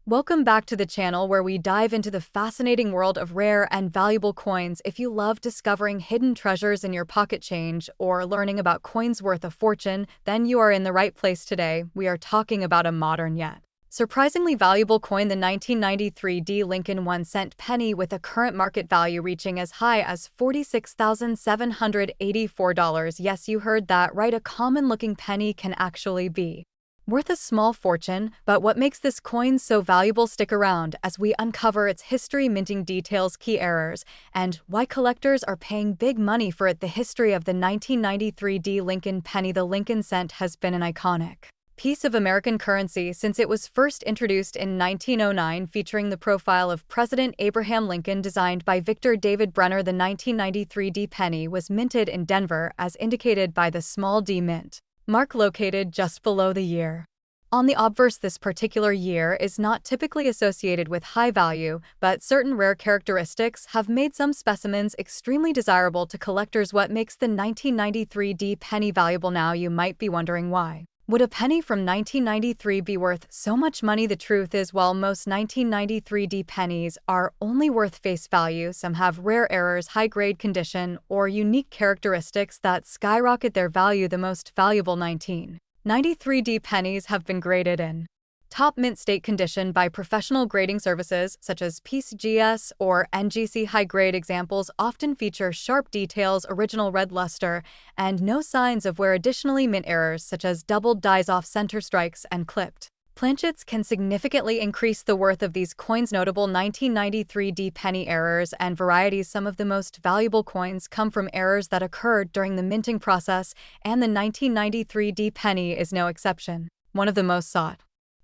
Welcome back to the channel where we dive into the fascinating world of rare and valuable coins. If you love discovering hidden treasures in your pocket change or learning about coins worth a fortune, then you are in the right place today. We are talking about a modern yet surprisingly valuable coin, the 1993 D Lincoln 1-cent penny, with a current market value reaching as high as $46,784. Yes, you heard that right. A common-looking penny can actually be worth a small fortune, but what makes this coin so valuable? Stick around as we uncover its history, minting details, key errors, and why collectors are paying big money for it. The history of the 1993 D Lincoln penny. The Lincoln cent has been an iconic piece of American currency since it was first introduced in 1909, featuring the profile of President Abraham Lincoln, designed by Victor David Brenner. The 1993 D penny was minted in Denver, as indicated by the small d mint mark located just below the year on the obverse. This particular year is not typically associated with high value, but certain rare characteristics have made some specimens extremely desirable to collectors. What makes the 1993 D penny valuable? Now you might be wondering, why would a penny from 1993 be worth so much money? The truth is, while most 1993 D pennies are only worth face value, some have rare errors, high-grade condition, or unique characteristics that skyrocket their value. The most valuable 1993 D pennies have been graded in top mint state condition by professional grading services such as PCGS or NGC. High-grade examples often feature sharp details, original red luster, and no signs of wear. Additionally, mint errors such as doubled dies, off-center strikes, and clipped planchets can significantly increase the worth of these coins. Notable 1993 D penny errors and varieties. Some of the most valuable coins come from errors that occurred during the minting process, and the 1993 D penny is no exception. One of the most sought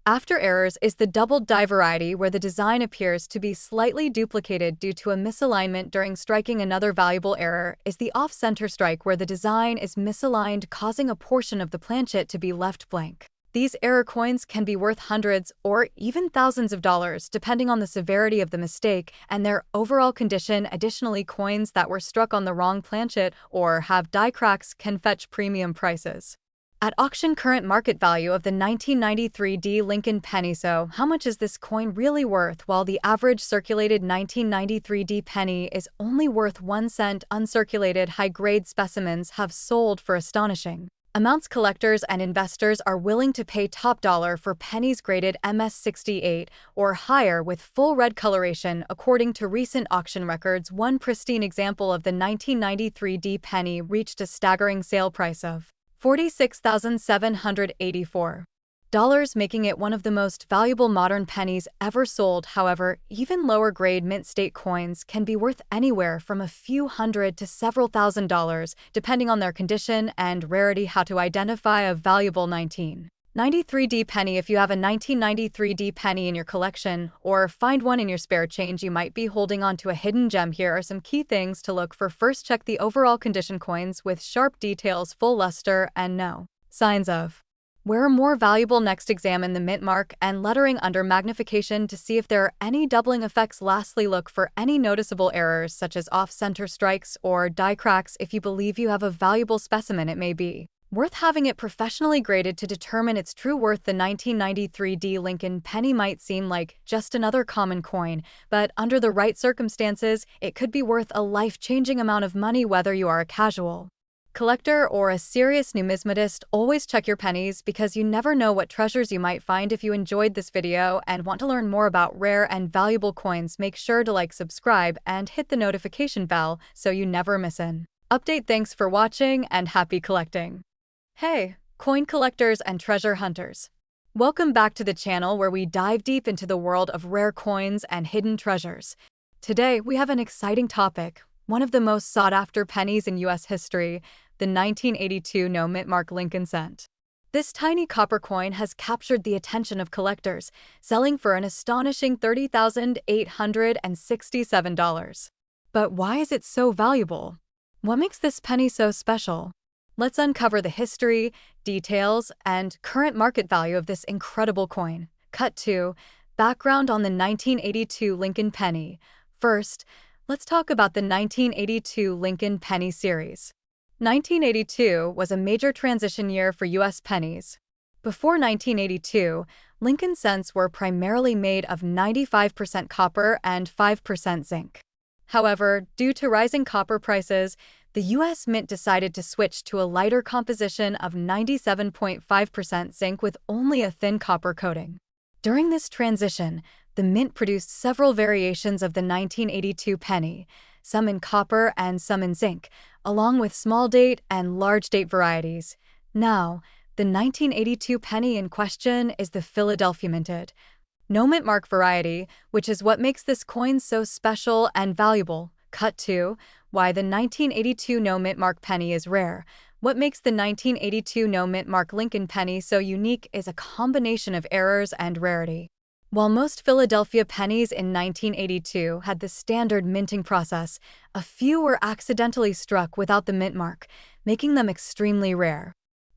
after errors is the doubled die variety, where the design appears to be slightly duplicated due to a misalignment during striking. Another valuable error is the off-center strike, where the design is misaligned, causing a portion of the planchet to be left blank. These error coins can be worth hundreds or even thousands of dollars, depending on the severity of the mistake and their overall condition. Additionally, coins that were struck on the wrong planchet or have die cracks can fetch premium prices at auction. Current market value of the 1993 D Lincoln penny. So, how much is this coin really worth? While the average circulated 1993 D penny is only worth 1 cent, uncirculated high-grade specimens have sold for astonishing amounts. Collectors and investors are willing to pay top dollar for pennies graded MS68 or higher with full red coloration, according to recent auction records. One pristine example of the 1993 D penny reached a staggering sale price of $46,784, making it one of the most valuable modern pennies ever sold. However, even lower-grade mint state coins can be worth anywhere from a few hundred to several $1,000s, depending on their condition and rarity. How to identify a valuable 1993 D penny? If you have a 1993 D penny in your collection or find one in your spare change, you might be holding on to a hidden gem. Here are some key things to look for. First, check the overall condition. Coins with sharp details, full luster, and no signs of wear are more valuable. Next, examine the mint mark and lettering under magnification to see if there are any doubling effects. Lastly, look for any noticeable errors such as off-center strikes or die cracks. If you believe you have a valuable specimen, it may be worth having it professionally graded to determine its true worth. The 1993 D Lincoln penny might seem like just another common coin, but under the right circumstances, it could be worth a life-changing amount of money. Whether you are a casual collector or a serious numismatist, always check your pennies, because you never know what treasures you might find. If you enjoyed this video and want to learn more about rare and valuable coins, make sure to like, subscribe, and hit the notification bell so you never miss an update. Thanks for watching and happy collecting! Hey, coin collectors and treasure hunters! Welcome back to the channel where we dive deep into the world of rare coins and hidden treasures. Today, we have an exciting topic, one of the most sought-after pennies in U.S. history, the 1982 no-mint mark Lincoln cent. This tiny copper coin has captured the attention of collectors, selling for an astonishing $30,867. But why is it so valuable? What makes this penny so special? Let's uncover the history, details, and current market value of this incredible coin. Cut 2. Background on the 1982 Lincoln penny. First, let's talk about the 1982 Lincoln penny series. 1982 was a major transition year for U.S. pennies. Before 1982, Lincoln cents were primarily made of 95% copper and 5% zinc. However, due to rising copper prices, the U.S. Mint decided to switch to a lighter composition of 97.5% zinc with only a thin copper coating. During this transition, the Mint produced several variations of the 1982 penny, some in copper and some in zinc, along with small date and large date varieties. Now, the 1982 penny in question is the Philadelphia Minted No Mint Mark variety, which is what makes this coin so special and valuable. Cut 2. Why the 1982 No Mint Mark penny is rare. What makes the 1982 No Mint Mark Lincoln penny so unique is a combination of errors and rarity. While most Philadelphia pennies in 1982 had the standard minting process, a few were accidentally struck without the mint mark, making them extremely rare.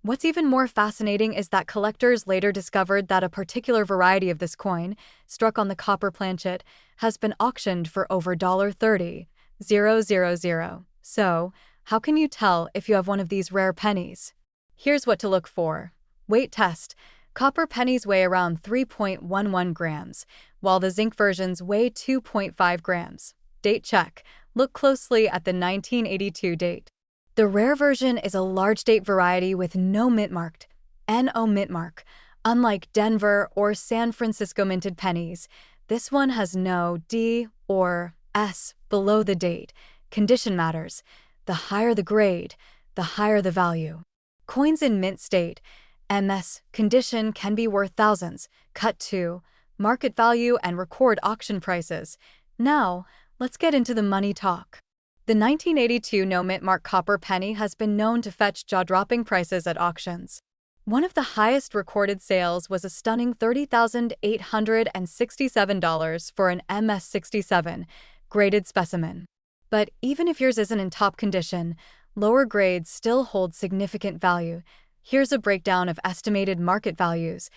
What's even more fascinating is that collectors later discovered that a particular variety of this coin, struck on the copper planchet, has been auctioned for over $30,000. So, how can you tell if you have one of these rare pennies? Here's what to look for. Weight test. Copper pennies weigh around 3.11 grams, while the zinc versions weigh 2.5 grams. Date check. Look closely at the 1982 date. The rare version is a large date variety with no mint marked, NO mint mark. Unlike Denver or San Francisco minted pennies, this one has no D or S below the date. Condition matters. The higher the grade, the higher the value. Coins in mint state, MS, condition can be worth thousands. Cut 2. Market value and record auction prices. Now, let's get into the money talk. The 1982 No Mint Mark copper penny has been known to fetch jaw-dropping prices at auctions. One of the highest recorded sales was a stunning $30,867 for an MS67 graded specimen. But even if yours isn't in top condition, lower grades still hold significant value. Here's a breakdown of estimated market values.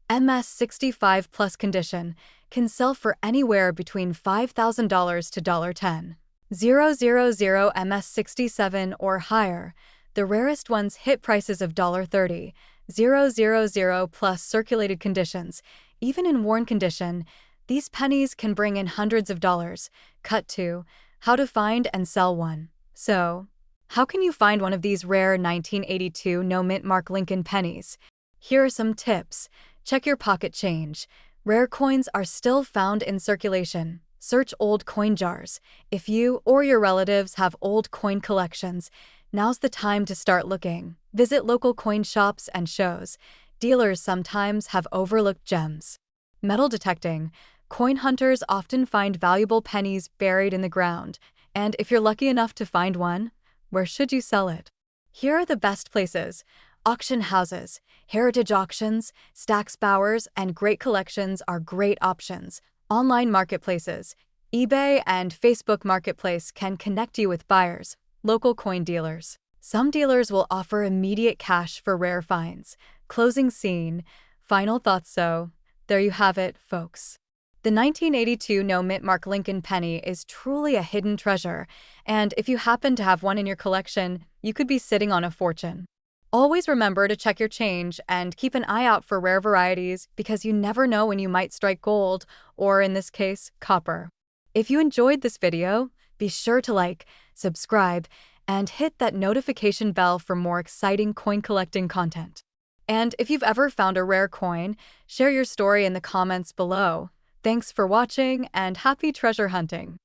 MS65 plus condition can sell for anywhere between $5,000 to $10,000. 000 MS67 or higher, the rarest ones hit prices of $30,000. 000 plus circulated conditions. Even in worn condition, these pennies can bring in hundreds of dollars. Cut 2. How to find and sell one. So, how can you find one of these rare 1982 No Mint Mark Lincoln pennies? Here are some tips. Check your pocket change. Rare coins are still found in circulation. Search old coin jars. If you or your relatives have old coin collections, now's the time to start looking. Visit local coin shops and shows. Dealers sometimes have overlooked gems. Metal detecting. Coin hunters often find valuable pennies buried in the ground, and if you're lucky enough to find one, where should you sell it? Here are the best places. Auction houses, heritage auctions, Stack's Bowers, and Great Collections are great options. Online marketplaces, eBay and Facebook Marketplace can connect you with buyers. Local coin dealers. Some dealers will offer immediate cash for rare finds. Closing scene. Final thoughts. So, there you have it, folks. The 1982 No Mint Mark Lincoln penny is truly a hidden treasure, and if you happen to have one in your collection, you could be sitting on a fortune. Always remember to check your change and keep an eye out for rare varieties because you never know when you might strike gold, or in this case, copper. If you enjoyed this video, be sure to like, subscribe, and hit that notification bell for more exciting coin collecting content. And if you've ever found a rare coin, share your story in the comments below. Thanks for watching and happy treasure hunting.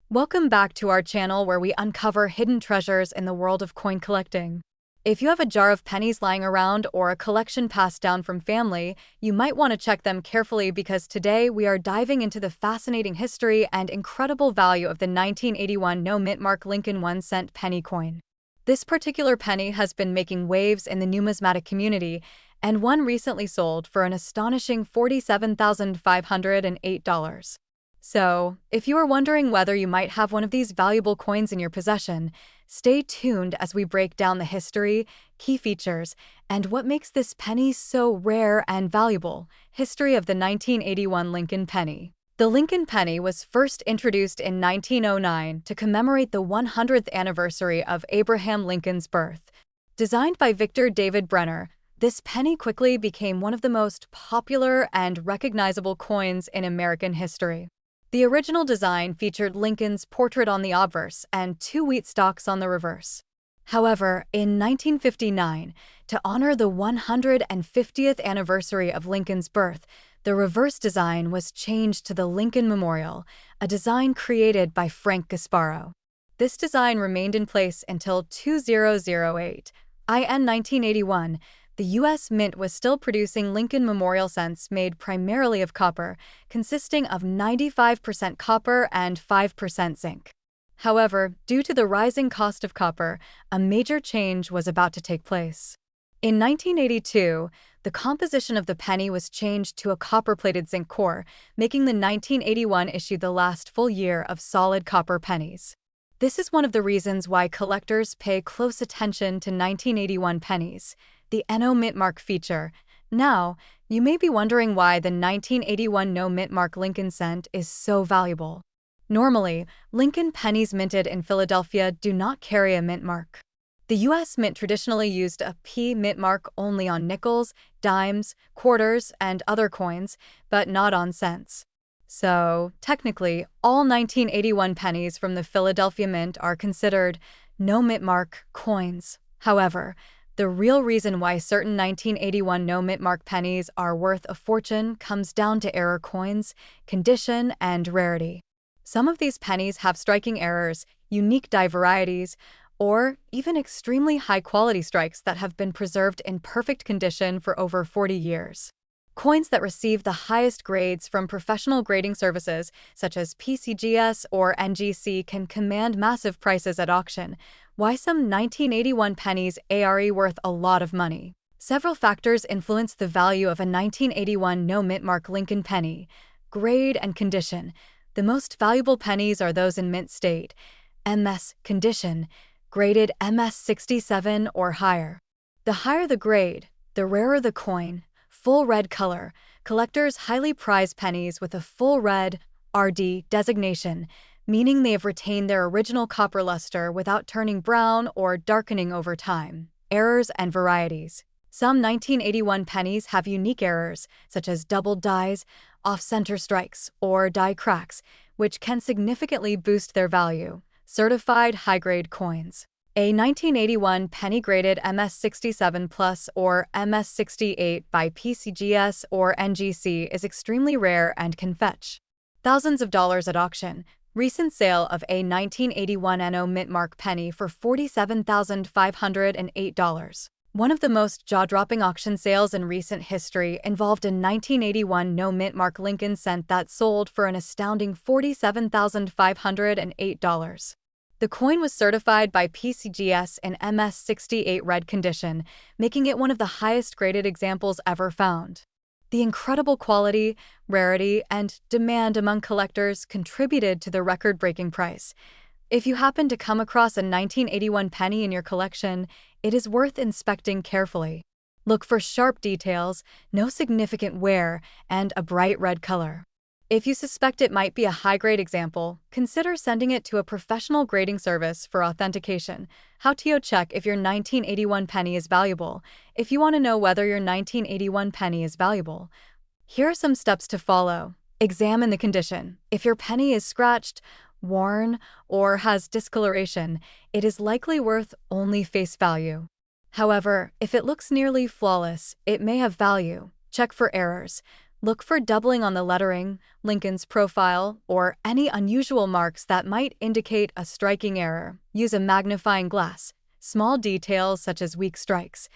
Welcome back to our channel where we uncover hidden treasures in the world of coin collecting. If you have a jar of pennies lying around or a collection passed down from family, you might want to check them carefully because today we are diving into the fascinating history and incredible value of the 1981 No Mint Mark Lincoln 1-cent penny coin. This particular penny has been making waves in the numismatic community, and one recently sold for an astonishing $47,508. So, if you are wondering whether you might have one of these valuable coins in your possession, stay tuned as we break down the history, key features, and what makes this penny so rare and valuable. History of the 1981 Lincoln penny. The Lincoln penny was first introduced in 1909 to commemorate the 100th anniversary of Abraham Lincoln's birth. Designed by Victor David Brenner, This penny quickly became one of the most popular and recognizable coins in American history. The original design featured Lincoln's portrait on the obverse and two wheat stalks on the reverse. However, in 1959, to honor the 150th anniversary of Lincoln's birth, the reverse design was changed to the Lincoln Memorial, a design created by Frank Gasparo. This design remained in place until 2008. In 1981, the U.S. Mint was still producing Lincoln Memorial cents made primarily of copper, consisting of 95% copper and 5% zinc. However, due to the rising cost of copper, a major change was about to take place. In 1982, the composition of the penny was changed to a copper-plated zinc core, making the 1981 issue the last full year of solid copper pennies. This is one of the reasons why collectors pay close attention to 1981 pennies, the NO Mint Mark feature. Now, you may be wondering why the 1981 No Mint Mark Lincoln cent is so valuable. Normally, Lincoln pennies minted in Philadelphia do not carry a mint mark. The U.S. Mint traditionally used a P mint mark only on nickels, dimes, quarters, and other coins, but not on cents. So, technically, all 1981 pennies from the Philadelphia Mint are considered no mint mark coins. However, the real reason why certain 1981 no mint mark pennies are worth a fortune comes down to error coins, condition, and rarity. Some of these pennies have striking errors, unique die varieties, or even extremely high-quality strikes that have been preserved in perfect condition for over 40 years. Coins that receive the highest grades from professional grading services, such as PCGS or NGC, can command massive prices at auction. Why some 1981 pennies are worth a lot of money? Several factors influence the value of a 1981 no mint mark Lincoln penny: grade and condition. The most valuable pennies are those in mint state, MS condition, graded MS 67 or higher. The higher the grade, the rarer the coin. Full red color. Collectors highly prize pennies with a full red RD designation, meaning they have retained their original copper luster without turning brown or darkening over time. Errors and varieties. Some 1981 pennies have unique errors, such as doubled dies, off-center strikes, or die cracks, which can significantly boost their value. Certified high-grade coins. A 1981 penny graded MS67 Plus or MS68 by PCGS or NGC is extremely rare and can fetch thousands of dollars at auction. Recent sale of a 1981 NO Mint Mark penny for $47,508. One of the most jaw-dropping auction sales in recent history involved a 1981 No Mint Mark Lincoln cent that sold for an astounding $47,508. The coin was certified by PCGS in MS68 red condition, making it one of the highest-graded examples ever found. The incredible quality, rarity, and demand among collectors contributed to the record-breaking price. If you happen to come across a 1981 penny in your collection, it is worth inspecting carefully. Look for sharp details, no significant wear, and a bright red color. If you suspect it might be a high-grade example, consider sending it to a professional grading service for authentication. How to check if your 1981 penny is valuable. If you want to know whether your 1981 penny is valuable, here are some steps to follow. Examine the condition. If your penny is scratched, worn, or has discoloration, it is likely worth only face value. However, if it looks nearly flawless, it may have value. Check for errors. Look for doubling on the lettering, Lincoln's profile, or any unusual marks that might indicate a striking error. Use a magnifying glass. Small details such as weak strikes,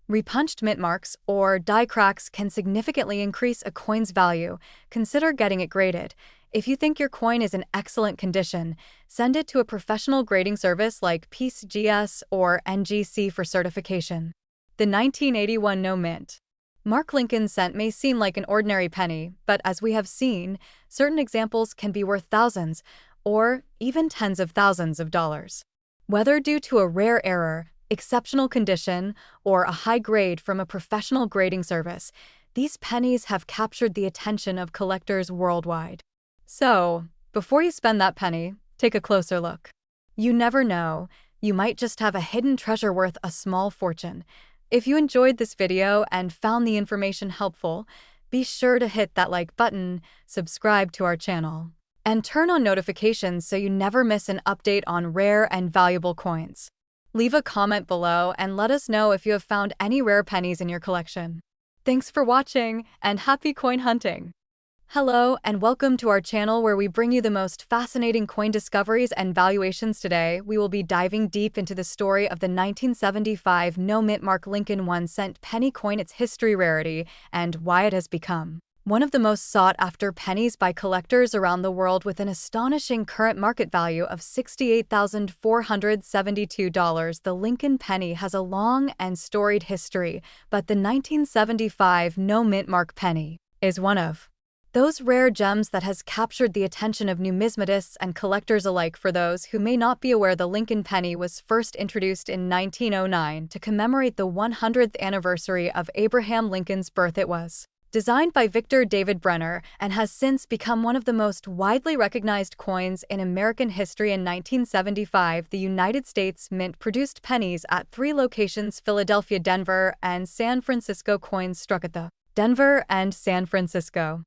repunched mint marks, or die cracks can significantly increase a coin's value. Consider getting it graded. If you think your coin is in excellent condition, send it to a professional grading service like PCGS or NGC for certification. The 1981 No Mint Mark Lincoln cent may seem like an ordinary penny, but as we have seen, certain examples can be worth thousands or even tens of thousands of dollars. Whether due to a rare error, exceptional condition, or a high grade from a professional grading service, these pennies have captured the attention of collectors worldwide. So, before you spend that penny, take a closer look. You never know, you might just have a hidden treasure worth a small fortune. If you enjoyed this video and found the information helpful, be sure to hit that like button, subscribe to our channel, and turn on notifications so you never miss an update on rare and valuable coins. Leave a comment below and let us know if you have found any rare pennies in your collection. Thanks for watching, and happy coin hunting! Hello, and welcome to our channel where we bring you the most fascinating coin discoveries and valuations. Today, we will be diving deep into the story of the 1975 no-mint mark Lincoln 1-cent penny coin, its history, rarity, and why it has become one of the most sought-after pennies by collectors around the world, with an astonishing current market value of $68,472. The Lincoln penny has a long and storied history, but the 1975 no-mint mark penny is one of those rare gems that has captured the attention of numismatists and collectors alike. For those who may not be aware, the Lincoln penny was first introduced in 1909 to commemorate the 100th anniversary of Abraham Lincoln's birth. It was designed by Victor David Brenner and has since become one of the most widely recognized coins in American history. In 1975, the United States Mint produced pennies at 3 locations: Philadelphia, Denver, and San Francisco. Coins struck at the Denver and San Francisco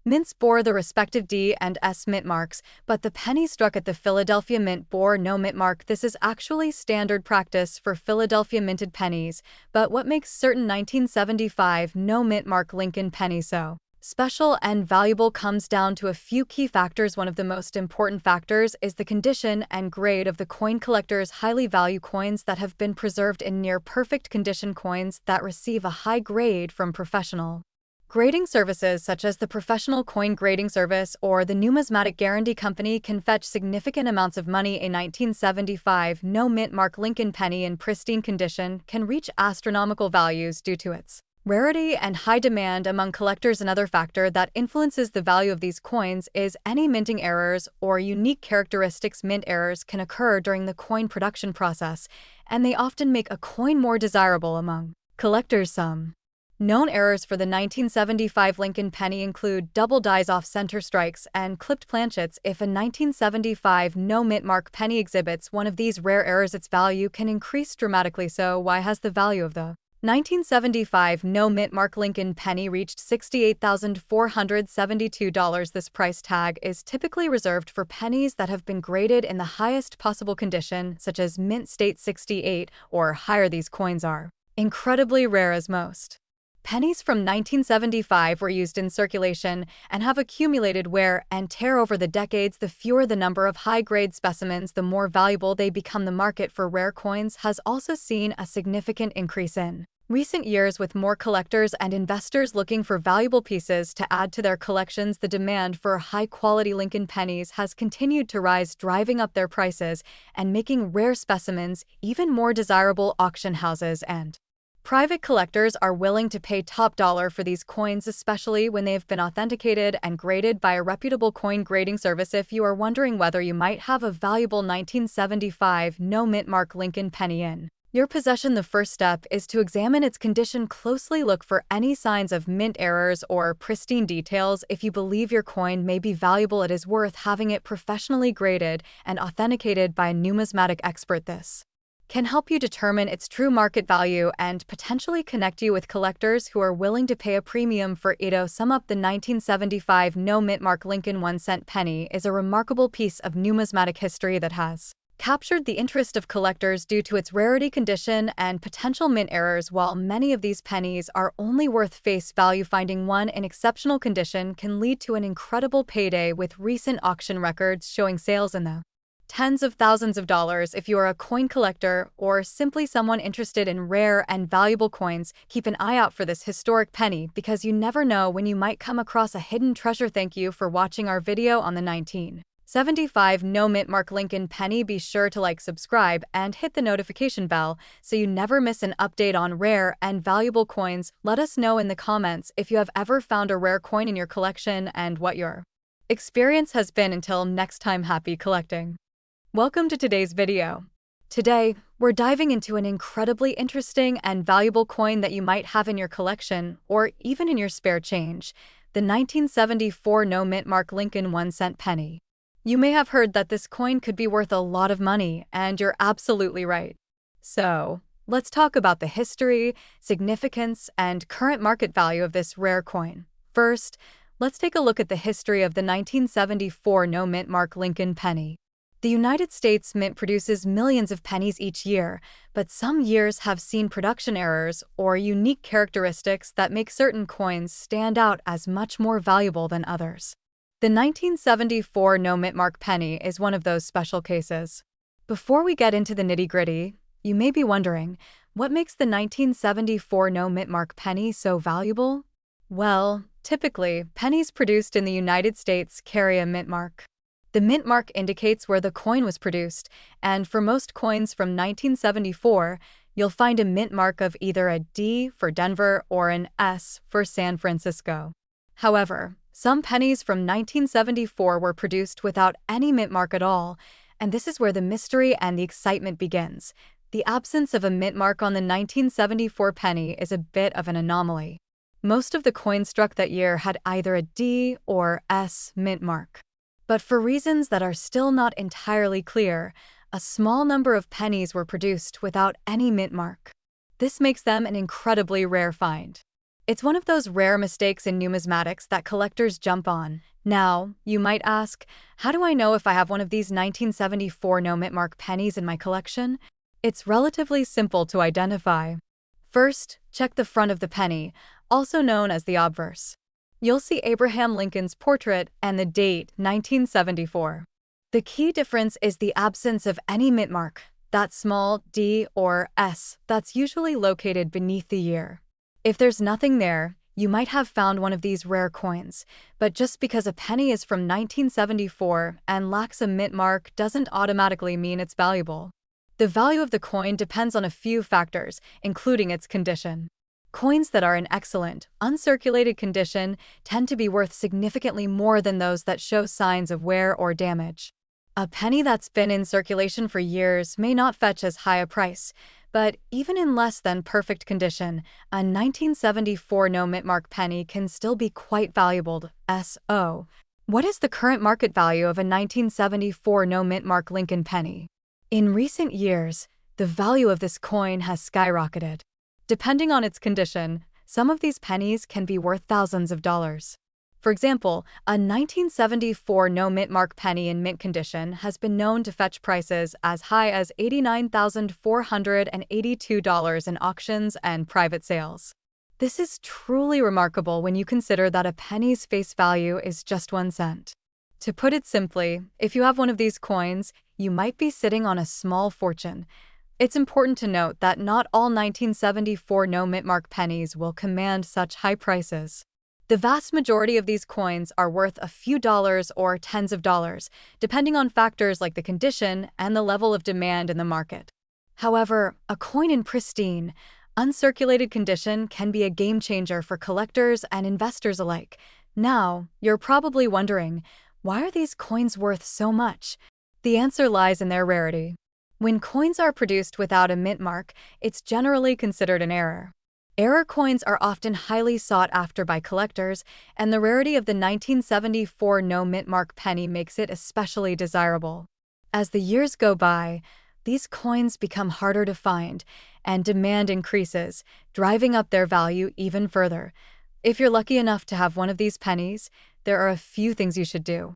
mints bore the respective D and S mint marks, but the penny struck at the Philadelphia Mint bore no mint mark. This is actually standard practice for Philadelphia minted pennies, but what makes certain 1975 no mint mark Lincoln penny so special and valuable comes down to a few key factors. One of the most important factors is the condition and grade of the coin. Collectors highly value coins that have been preserved in near perfect condition. Coins that receive a high grade from professional grading services such as the Professional Coin Grading Service or the Numismatic Guarantee Company can fetch significant amounts of money. A 1975 no-mint mark Lincoln penny in pristine condition can reach astronomical values due to its rarity and high demand among collectors. Another factor that influences the value of these coins is any minting errors or unique characteristics. Mint errors can occur during the coin production process, and they often make a coin more desirable among collectors. Some known errors for the 1975 Lincoln penny include double dies, off-center strikes, and clipped planchets. If a 1975 no-mint mark penny exhibits one of these rare errors, its value can increase dramatically. So why has the value of the 1975 no-mint mark Lincoln penny reached $68,472? This price tag is typically reserved for pennies that have been graded in the highest possible condition, such as mint state 68 or higher. These coins are incredibly rare, as most pennies from 1975 were used in circulation and have accumulated wear and tear over the decades. The fewer the number of high-grade specimens, the more valuable they become. The market for rare coins has also seen a significant increase in recent years, with more collectors and investors looking for valuable pieces to add to their collections. The demand for high-quality Lincoln pennies has continued to rise, driving up their prices and making rare specimens even more desirable. Auction houses and private collectors are willing to pay top dollar for these coins, especially when they have been authenticated and graded by a reputable coin grading service. If you are wondering whether you might have a valuable 1975 no-mint mark Lincoln penny in your possession, the first step is to examine its condition closely. Look for any signs of mint errors or pristine details. If you believe your coin may be valuable, it is worth having it professionally graded and authenticated by a numismatic expert. This can help you determine its true market value and potentially connect you with collectors who are willing to pay a premium for it. To sum up, the 1975 no-mint mark Lincoln 1-cent penny is a remarkable piece of numismatic history that has captured the interest of collectors due to its rarity, condition, and potential mint errors. While many of these pennies are only worth face value, finding one in exceptional condition can lead to an incredible payday, with recent auction records showing sales in the tens of thousands of dollars. If you are a coin collector or simply someone interested in rare and valuable coins, keep an eye out for this historic penny, because you never know when you might come across a hidden treasure. Thank you for watching our video on the 1975 no-mint mark Lincoln penny. Be sure to like, subscribe, and hit the notification bell so you never miss an update on rare and valuable coins. Let us know in the comments if you have ever found a rare coin in your collection and what your experience has been. Until next time, happy collecting! Welcome to today's video. Today, we're diving into an incredibly interesting and valuable coin that you might have in your collection or even in your spare change: the 1974 no-mint mark Lincoln 1-cent penny. You may have heard that this coin could be worth a lot of money, and you're absolutely right. So, Let's talk about the history, significance, and current market value of this rare coin. First, let's take a look at the history of the 1974 no-mint mark Lincoln penny. The United States Mint produces millions of pennies each year, but some years have seen production errors or unique characteristics that make certain coins stand out as much more valuable than others. The 1974 no-mint mark penny is one of those special cases. Before we get into the nitty-gritty, you may be wondering, what makes the 1974 no-mint mark penny so valuable? Well, typically, pennies produced in the United States carry a mint mark. The mint mark indicates where the coin was produced, and for most coins from 1974, you'll find a mint mark of either a D for Denver or an S for San Francisco. However, some pennies from 1974 were produced without any mint mark at all, and this is where the mystery and the excitement begins. The absence of a mint mark on the 1974 penny is a bit of an anomaly. Most of the coins struck that year had either a D or S mint mark. But for reasons that are still not entirely clear, a small number of pennies were produced without any mint mark. This makes them an incredibly rare find. It's one of those rare mistakes in numismatics that collectors jump on. Now, you might ask, how do I know if I have one of these 1974 no mint mark pennies in my collection? It's relatively simple to identify. First, check the front of the penny, also known as the obverse. You'll see Abraham Lincoln's portrait and the date 1974. The key difference is the absence of any mint mark, that small D or S that's usually located beneath the year. If there's nothing there, you might have found one of these rare coins, but just because a penny is from 1974 and lacks a mint mark doesn't automatically mean it's valuable. The value of the coin depends on a few factors, including its condition. Coins that are in excellent, uncirculated condition tend to be worth significantly more than those that show signs of wear or damage. A penny that's been in circulation for years may not fetch as high a price, but even in less than perfect condition, a 1974 no mint mark penny can still be quite valuable. So, what is the current market value of a 1974 no mint mark Lincoln penny? In recent years, the value of this coin has skyrocketed. Depending on its condition, some of these pennies can be worth thousands of dollars. For example, a 1974 no mint mark penny in mint condition has been known to fetch prices as high as $89,482 in auctions and private sales. This is truly remarkable when you consider that a penny's face value is just 1 cent. To put it simply, if you have one of these coins, you might be sitting on a small fortune. It's important to note that not all 1974 no mint mark pennies will command such high prices. The vast majority of these coins are worth a few dollars or tens of dollars, depending on factors like the condition and the level of demand in the market. However, a coin in pristine, uncirculated condition can be a game changer for collectors and investors alike. Now, you're probably wondering, why are these coins worth so much? The answer lies in their rarity. When coins are produced without a mint mark, it's generally considered an error. Error coins are often highly sought after by collectors, and the rarity of the 1974 no mint mark penny makes it especially desirable. As the years go by, these coins become harder to find, and demand increases, driving up their value even further. If you're lucky enough to have one of these pennies, there are a few things you should do.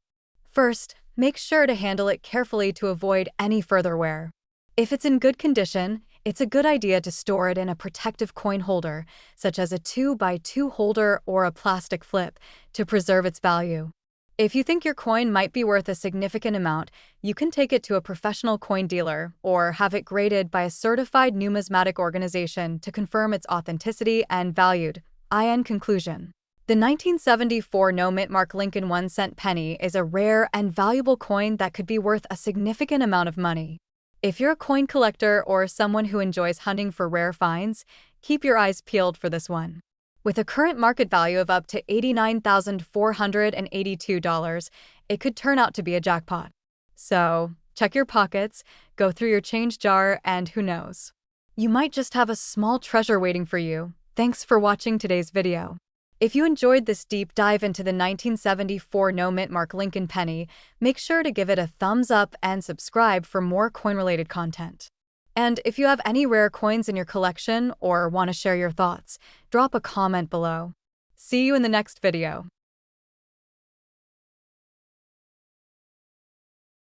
First, make sure to handle it carefully to avoid any further wear. If it's in good condition, it's a good idea to store it in a protective coin holder, such as a 2x2 holder or a plastic flip, to preserve its value. If you think your coin might be worth a significant amount, you can take it to a professional coin dealer or have it graded by a certified numismatic organization to confirm its authenticity and value. In conclusion, the 1974 no mint mark Lincoln 1 cent penny is a rare and valuable coin that could be worth a significant amount of money. If you're a coin collector or someone who enjoys hunting for rare finds, keep your eyes peeled for this one. With a current market value of up to $89,482, it could turn out to be a jackpot. So, check your pockets, go through your change jar, and who knows? You might just have a small treasure waiting for you. Thanks for watching today's video. If you enjoyed this deep dive into the 1974 no mint mark Lincoln penny, make sure to give it a thumbs up and subscribe for more coin-related content. And if you have any rare coins in your collection or want to share your thoughts, drop a comment below. See you in the next video.